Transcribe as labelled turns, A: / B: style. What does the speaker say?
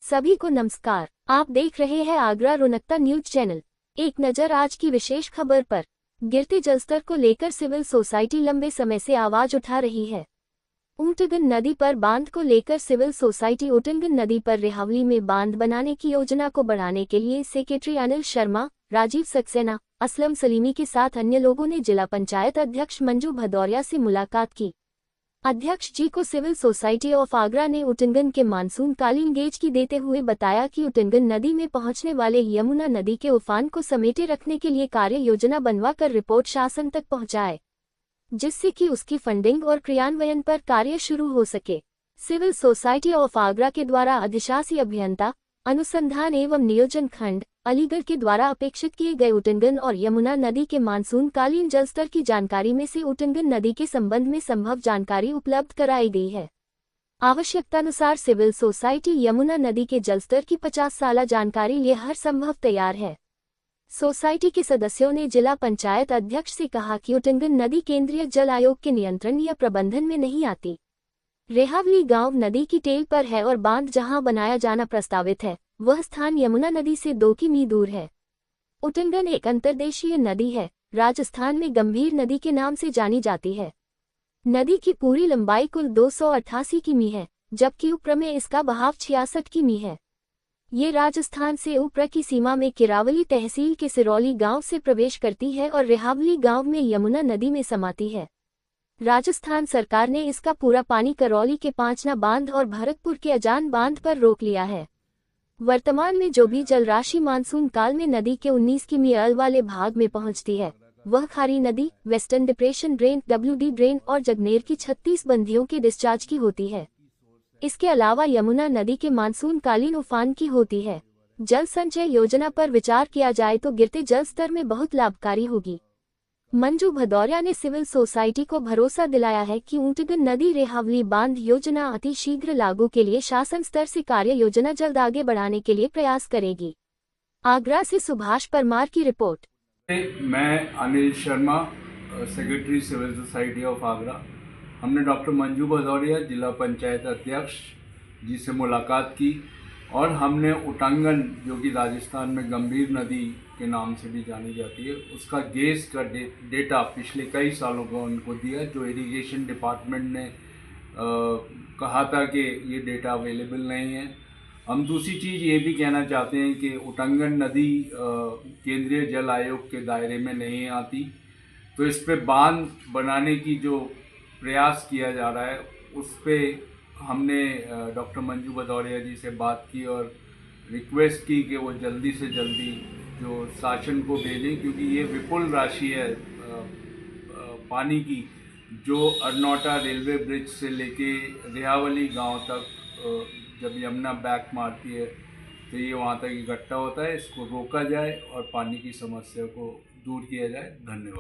A: सभी को नमस्कार। आप देख रहे हैं आगरा रोनकता न्यूज चैनल। एक नजर आज की विशेष खबर पर। गिरते जलस्तर को लेकर सिविल सोसाइटी लंबे समय से आवाज उठा रही है। ऊटंगन नदी पर बांध को लेकर सिविल सोसाइटी ऊटंगन नदी पर रिहावली में बांध बनाने की योजना को बढ़ाने के लिए सेक्रेटरी अनिल शर्मा, राजीव सक्सेना, असलम सलीमी के साथ अन्य लोगों ने जिला पंचायत अध्यक्ष मंजू भदौरिया से मुलाकात की। अध्यक्ष जी को सिविल सोसाइटी ऑफ आगरा ने ऊटंगन के मानसून कालीन गेज की देते हुए बताया कि ऊटंगन नदी में पहुंचने वाले यमुना नदी के उफान को समेटे रखने के लिए कार्य योजना बनवाकर रिपोर्ट शासन तक पहुंचाए, जिससे कि उसकी फंडिंग और क्रियान्वयन पर कार्य शुरू हो सके। सिविल सोसाइटी ऑफ आगरा के द्वारा अधिशासी अभियंता, अनुसंधान एवं नियोजन खंड, अलीगढ़ के द्वारा अपेक्षित किए गए ऊटंगन और यमुना नदी के मानसून कालीन जलस्तर की जानकारी में से ऊटंगन नदी के संबंध में संभव जानकारी उपलब्ध कराई गई है। आवश्यकतानुसार सिविल सोसाइटी यमुना नदी के जलस्तर की 50 साला जानकारी लिए हर संभव तैयार है। सोसाइटी के सदस्यों ने जिला पंचायत अध्यक्ष से कहा कि ऊटंगन नदी केंद्रीय जल आयोग के नियंत्रण या प्रबंधन में नहीं आती। रेहावली गांव नदी की टेल पर है और बांध जहां बनाया जाना प्रस्तावित है, वह स्थान यमुना नदी से 2 किमी दूर है। ऊटंगन एक अंतर्देशीय नदी है, राजस्थान में गंभीर नदी के नाम से जानी जाती है। नदी की पूरी लंबाई कुल 288 किमी है, जबकि ऊपर में इसका बहाव 66 किमी है। ये राजस्थान से ऊपर की सीमा में किरावली तहसील के सिरौली गांव से प्रवेश करती है और रेहावली गांव में यमुना नदी में समाती है। राजस्थान सरकार ने इसका पूरा पानी करौली के पांचना बांध और भरतपुर के अजान बांध पर रोक लिया है। वर्तमान में जो भी जलराशि मानसून काल में नदी के 19 किमी अल वाले भाग में पहुंचती है, वह खारी नदी, western depression drain, WD drain और जगनेर की 36 बंधियों के डिस्चार्ज की होती है। इसके अलावा यमुना नदी के मानसून कालीन उफान की होती है। जल संचय योजना पर विचार किया जाए तो गिरते जल स्तर में बहुत लाभकारी होगी। मंजू भदौरिया ने सिविल सोसाइटी को भरोसा दिलाया है कि ऊटंगन नदी रेहावली बांध योजना अति शीघ्र लागू के लिए शासन स्तर से कार्य योजना जल्द आगे बढ़ाने के लिए प्रयास करेगी। आगरा से सुभाष परमार की रिपोर्ट।
B: मैं Anil Sharma, secretary civil society of Agra. हमने डॉक्टर मंजू भदौरिया, जिला पंचायत अध्यक्ष जी से मुलाकात की और हमने ऊटंगन, जो कि राजस्थान में गंभीर नदी के नाम से भी जानी जाती है, उसका गेज का डेटा पिछले कई सालों का उनको दिया, जो इरिगेशन डिपार्टमेंट ने कहा था कि ये डेटा अवेलेबल नहीं है। हम दूसरी चीज़ ये भी कहना चाहते हैं कि ऊटंगन नदी केंद्रीय जल आयोग के दायरे में नहीं आती, तो इस पे बांध बनाने की जो प्रयास किया जा रहा है उस पे हमने डॉक्टर मंजू भदौरिया जी से बात की और रिक्वेस्ट की कि वो जल्दी से जल्दी जो शासन को भेजें, क्योंकि ये विपुल राशि है पानी की, जो अरनौटा रेलवे ब्रिज से लेके रेहावली गांव तक जब यमुना बैक मारती है तो ये वहाँ तक इकट्ठा होता है। इसको रोका जाए और पानी की समस्या को दूर किया जाए। धन्यवाद।